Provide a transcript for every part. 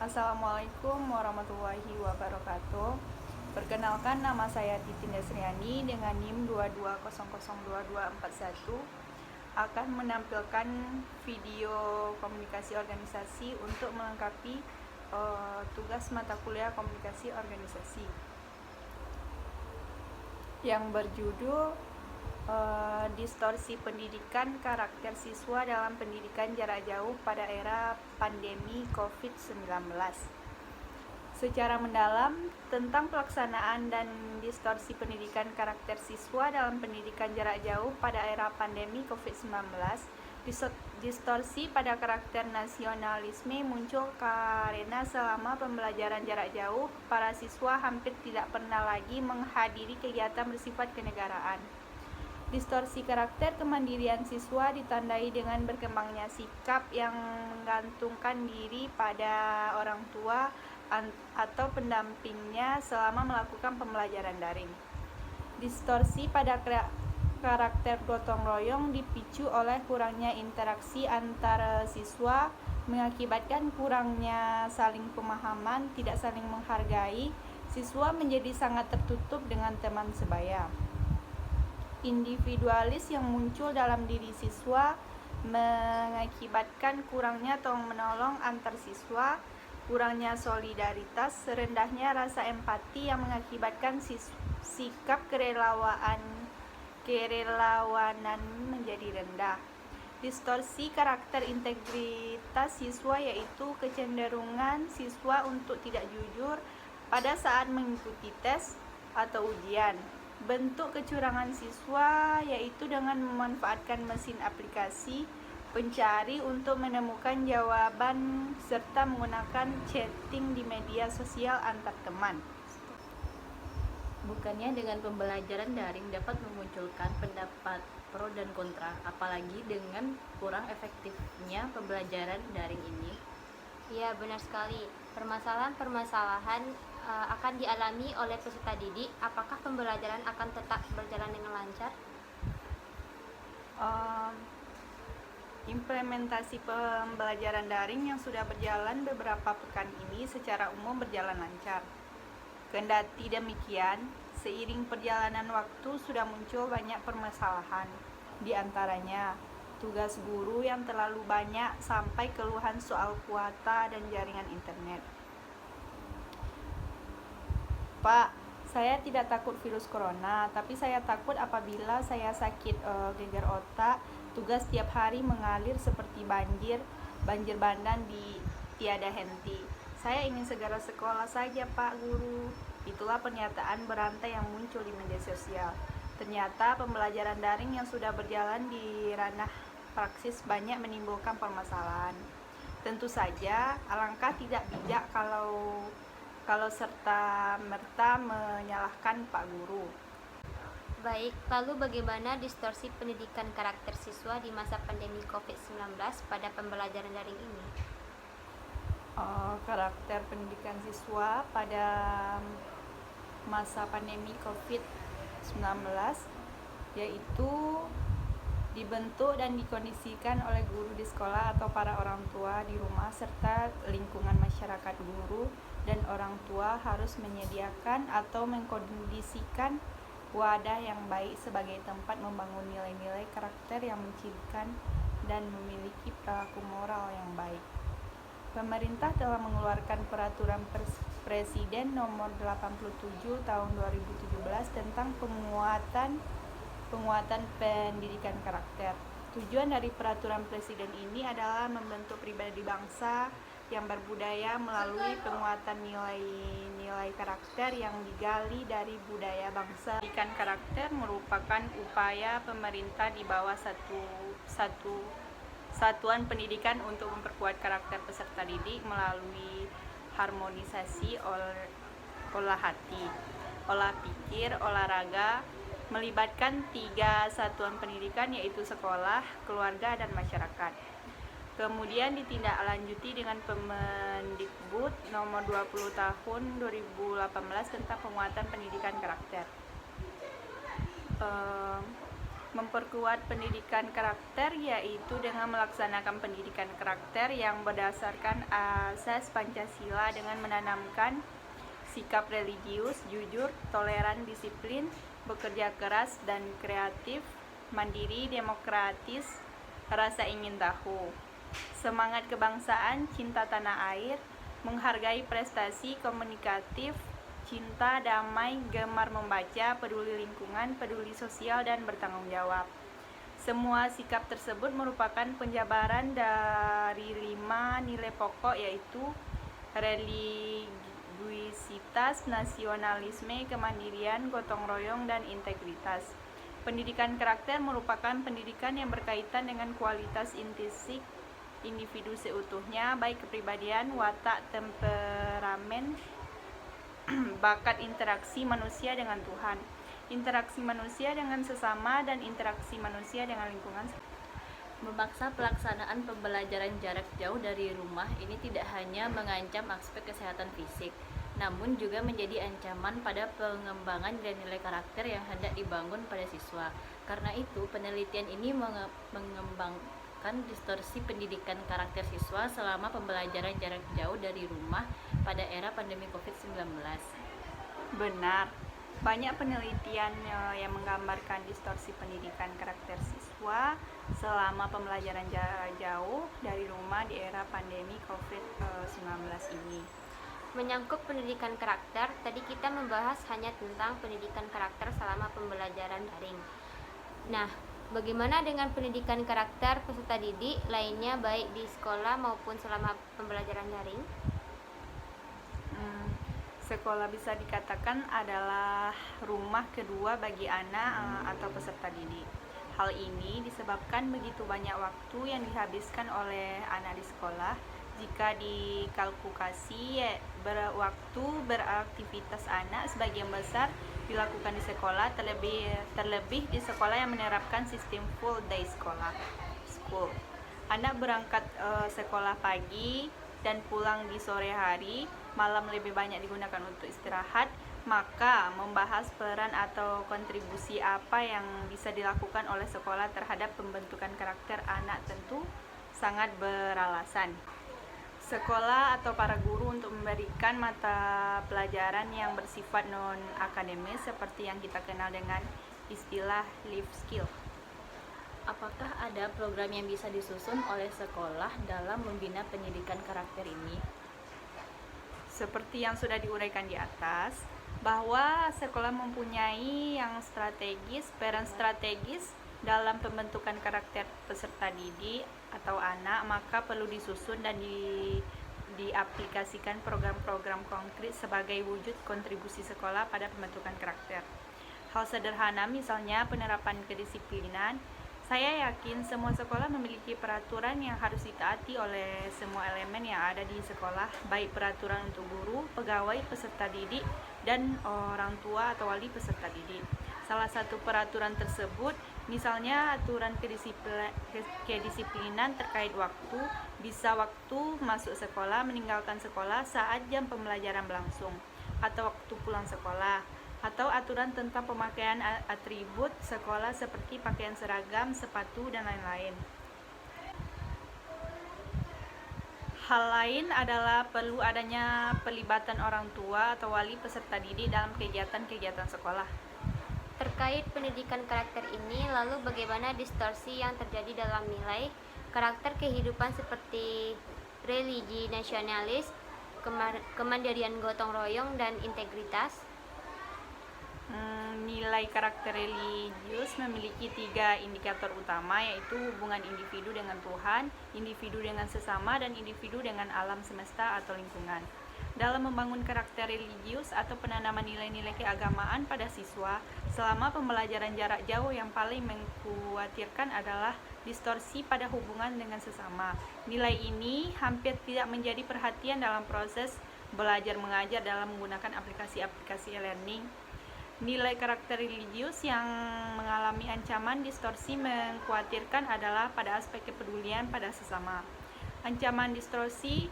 Assalamualaikum warahmatullahi wabarakatuh. Perkenalkan, nama saya Titin Desriani dengan NIM 22002241 akan menampilkan video komunikasi organisasi untuk melengkapi tugas mata kuliah komunikasi organisasi yang berjudul distorsi pendidikan karakter siswa dalam pendidikan jarak jauh pada era pandemi COVID-19. Secara mendalam tentang pelaksanaan dan distorsi pendidikan karakter siswa dalam pendidikan jarak jauh pada era pandemi COVID-19. Distorsi pada karakter nasionalisme muncul karena selama pembelajaran jarak jauh, para siswa hampir tidak pernah lagi menghadiri kegiatan bersifat kenegaraan. Distorsi karakter kemandirian siswa ditandai dengan berkembangnya sikap yang menggantungkan diri pada orang tua atau pendampingnya selama melakukan pembelajaran daring. Distorsi pada karakter gotong royong dipicu oleh kurangnya interaksi antara siswa, mengakibatkan kurangnya saling pemahaman, tidak saling menghargai. Siswa menjadi sangat tertutup dengan teman sebaya. Individualis yang muncul dalam diri siswa mengakibatkan kurangnya tolong-menolong antar siswa, kurangnya solidaritas, rendahnya rasa empati yang mengakibatkan sikap kerelawanan menjadi rendah. Distorsi karakter integritas siswa yaitu kecenderungan siswa untuk tidak jujur pada saat mengikuti tes atau ujian. Bentuk kecurangan siswa yaitu dengan memanfaatkan mesin aplikasi pencari untuk menemukan jawaban serta menggunakan chatting di media sosial antar teman. Bukannya dengan pembelajaran daring dapat memunculkan pendapat pro dan kontra, apalagi dengan kurang efektifnya pembelajaran daring ini. Ya, benar sekali. Permasalahan-permasalahan akan dialami oleh peserta didik. Apakah pembelajaran akan tetap berjalan dengan lancar? Implementasi pembelajaran daring yang sudah berjalan beberapa pekan ini secara umum berjalan lancar. Kendati demikian, seiring perjalanan waktu sudah muncul banyak permasalahan. Di antaranya, tugas guru yang terlalu banyak sampai keluhan soal kuota dan jaringan internet. Pak, saya tidak takut virus corona, tapi saya takut apabila saya sakit gegar otak, tugas tiap hari mengalir seperti banjir bandang di tiada henti. Saya ingin segera sekolah saja, Pak Guru. Itulah pernyataan berantai yang muncul di media sosial. Ternyata pembelajaran daring yang sudah berjalan di ranah praksis banyak menimbulkan permasalahan. Tentu saja alangkah tidak bijak kalau serta-merta menyalahkan Pak Guru. Baik, lalu bagaimana distorsi pendidikan karakter siswa di masa pandemi COVID-19 pada pembelajaran daring ini? Karakter pendidikan siswa pada masa pandemi COVID-19 yaitu dibentuk dan dikondisikan oleh guru di sekolah atau para orang tua di rumah serta lingkungan masyarakat. Guru dan orang tua harus menyediakan atau mengkondisikan wadah yang baik sebagai tempat membangun nilai-nilai karakter yang mencirikan dan memiliki perilaku moral yang baik. Pemerintah telah mengeluarkan peraturan Presiden nomor 87 tahun 2017 tentang penguatan pendidikan karakter. Tujuan dari peraturan Presiden ini adalah membentuk pribadi bangsa yang berbudaya melalui penguatan nilai-nilai karakter yang digali dari budaya bangsa. Pendidikan karakter merupakan upaya pemerintah di bawah satuan pendidikan untuk memperkuat karakter peserta didik melalui harmonisasi olah hati, olah pikir, olahraga, melibatkan 3 satuan pendidikan yaitu sekolah, keluarga, dan masyarakat. Kemudian ditindaklanjuti dengan Permendikbud nomor 20 tahun 2018 tentang penguatan pendidikan karakter. Memperkuat pendidikan karakter yaitu dengan melaksanakan pendidikan karakter yang berdasarkan asas Pancasila dengan menanamkan sikap religius, jujur, toleran, disiplin, bekerja keras dan kreatif, mandiri, demokratis, rasa ingin tahu, semangat kebangsaan, cinta tanah air, menghargai prestasi, komunikatif, cinta, damai, gemar membaca, peduli lingkungan, peduli sosial, dan bertanggung jawab. Semua sikap tersebut merupakan penjabaran dari 5 nilai pokok yaitu religiusitas, nasionalisme, kemandirian, gotong royong, dan integritas. Pendidikan karakter merupakan pendidikan yang berkaitan dengan kualitas intrinsik individu seutuhnya, baik kepribadian, watak, temperamen, bakat, interaksi manusia dengan Tuhan, interaksi manusia dengan sesama, dan interaksi manusia dengan lingkungan. Memaksa pelaksanaan pembelajaran jarak jauh dari rumah ini tidak hanya mengancam aspek kesehatan fisik, namun juga menjadi ancaman pada pengembangan nilai-nilai karakter yang hendak dibangun pada siswa. Karena itu, penelitian ini mengembangkan distorsi pendidikan karakter siswa selama pembelajaran jarak jauh dari rumah pada era pandemi COVID-19. Benar, banyak penelitian yang menggambarkan distorsi pendidikan karakter siswa selama pembelajaran jarak jauh dari rumah di era pandemi COVID-19 ini. Menyangkut pendidikan karakter, tadi kita membahas hanya tentang pendidikan karakter selama pembelajaran daring. Nah, bagaimana dengan pendidikan karakter peserta didik lainnya baik di sekolah maupun selama pembelajaran daring? Sekolah bisa dikatakan adalah rumah kedua bagi anak atau peserta didik. Hal ini disebabkan begitu banyak waktu yang dihabiskan oleh anak di sekolah. Jika dikalkulasi, waktu beraktivitas anak sebagian besar dilakukan di sekolah, terlebih di sekolah yang menerapkan sistem full day school. Anak berangkat sekolah pagi dan pulang di sore hari, malam lebih banyak digunakan untuk istirahat, maka membahas peran atau kontribusi apa yang bisa dilakukan oleh sekolah terhadap pembentukan karakter anak tentu sangat beralasan. Sekolah atau para guru untuk memberikan mata pelajaran yang bersifat non-akademis seperti yang kita kenal dengan istilah life skill. Apakah ada program yang bisa disusun oleh sekolah dalam membina pendidikan karakter ini? Seperti yang sudah diuraikan di atas, bahwa sekolah mempunyai peran strategis dalam pembentukan karakter peserta didik atau anak, maka perlu disusun dan diaplikasikan program-program konkret sebagai wujud kontribusi sekolah pada pembentukan karakter. Hal sederhana misalnya penerapan kedisiplinan. Saya yakin semua sekolah memiliki peraturan yang harus ditaati oleh semua elemen yang ada di sekolah, baik peraturan untuk guru, pegawai, peserta didik, dan orang tua atau wali peserta didik. Salah satu peraturan tersebut, misalnya aturan kedisiplinan terkait waktu, bisa waktu masuk sekolah, meninggalkan sekolah saat jam pembelajaran berlangsung, atau waktu pulang sekolah, atau aturan tentang pemakaian atribut sekolah seperti pakaian seragam, sepatu, dan lain-lain. Hal lain adalah perlu adanya pelibatan orang tua atau wali peserta didik dalam kegiatan-kegiatan sekolah. Terkait pendidikan karakter ini, lalu bagaimana distorsi yang terjadi dalam nilai karakter kehidupan seperti religi nasionalis, kemandirian gotong royong, dan integritas? Nilai karakter religius memiliki 3 indikator utama, yaitu hubungan individu dengan Tuhan, individu dengan sesama, dan individu dengan alam semesta atau lingkungan. Dalam membangun karakter religius atau penanaman nilai-nilai keagamaan pada siswa selama pembelajaran jarak jauh, yang paling mengkhawatirkan adalah distorsi pada hubungan dengan sesama. Nilai ini hampir tidak menjadi perhatian dalam proses belajar mengajar dalam menggunakan aplikasi-aplikasi e-learning. Nilai karakter religius yang mengalami ancaman distorsi mengkhawatirkan adalah pada aspek kepedulian pada sesama. Ancaman distorsi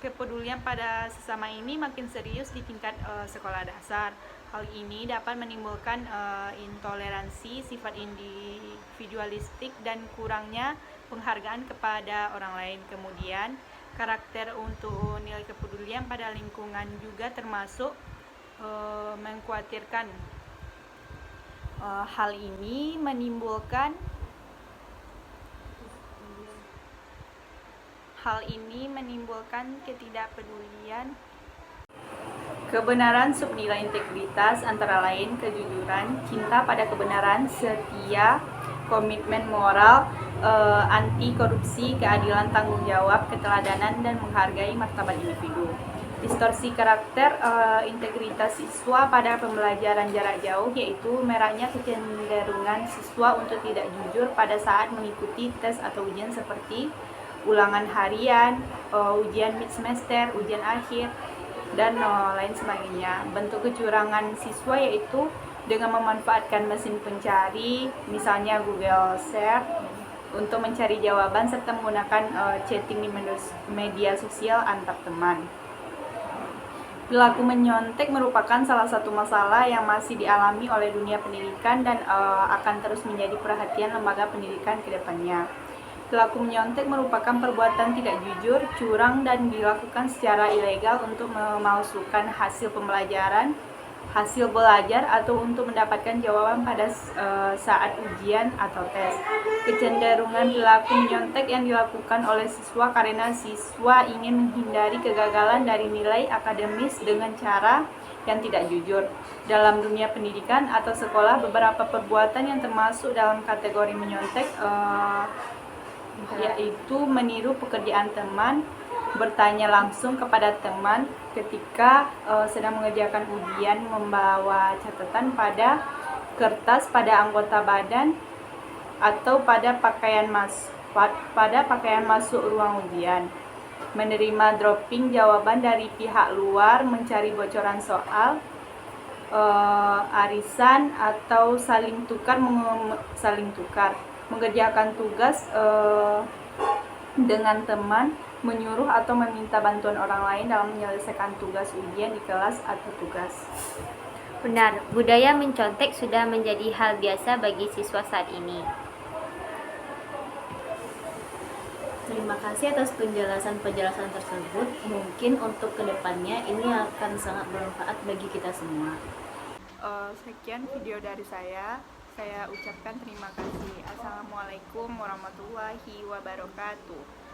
kepedulian pada sesama ini makin serius di tingkat sekolah dasar. Hal ini dapat menimbulkan intoleransi, sifat individualistik, dan kurangnya penghargaan kepada orang lain. Kemudian, karakter untuk nilai kepedulian pada lingkungan juga termasuk mengkhawatirkan. Hal ini menimbulkan ketidakpedulian. Kebenaran subnilai integritas antara lain kejujuran, cinta pada kebenaran, setia, komitmen moral, anti korupsi, keadilan, tanggung jawab, keteladanan, dan menghargai martabat individu. Distorsi karakter integritas siswa pada pembelajaran jarak jauh yaitu meraknya kecenderungan siswa untuk tidak jujur pada saat mengikuti tes atau ujian seperti ulangan harian, ujian mid semester, ujian akhir, dan lain sebagainya. Bentuk kecurangan siswa yaitu dengan memanfaatkan mesin pencari, misalnya Google Search, untuk mencari jawaban serta menggunakan chatting di media sosial antar teman. Perilaku menyontek merupakan salah satu masalah yang masih dialami oleh dunia pendidikan dan akan terus menjadi perhatian lembaga pendidikan ke depannya. Perilaku menyontek merupakan perbuatan tidak jujur, curang, dan dilakukan secara ilegal untuk memalsukan hasil pembelajaran, hasil belajar, atau untuk mendapatkan jawaban pada saat ujian atau tes. Kecenderungan perilaku menyontek yang dilakukan oleh siswa karena siswa ingin menghindari kegagalan dari nilai akademis dengan cara yang tidak jujur. Dalam dunia pendidikan atau sekolah, beberapa perbuatan yang termasuk dalam kategori menyontek yaitu meniru pekerjaan teman, bertanya langsung kepada teman ketika sedang mengerjakan ujian, membawa catatan pada kertas pada anggota badan atau pada pakaian masuk ruang ujian, menerima dropping jawaban dari pihak luar, mencari bocoran soal, arisan atau saling tukar, mengerjakan tugas dengan teman, menyuruh atau meminta bantuan orang lain dalam menyelesaikan tugas ujian di kelas atau tugas. Benar, budaya mencontek sudah menjadi hal biasa bagi siswa saat ini. Terima kasih atas penjelasan tersebut. Mungkin untuk kedepannya ini akan sangat bermanfaat bagi kita semua. Sekian video dari saya ucapkan terima kasih. Assalamualaikum warahmatullahi wabarakatuh.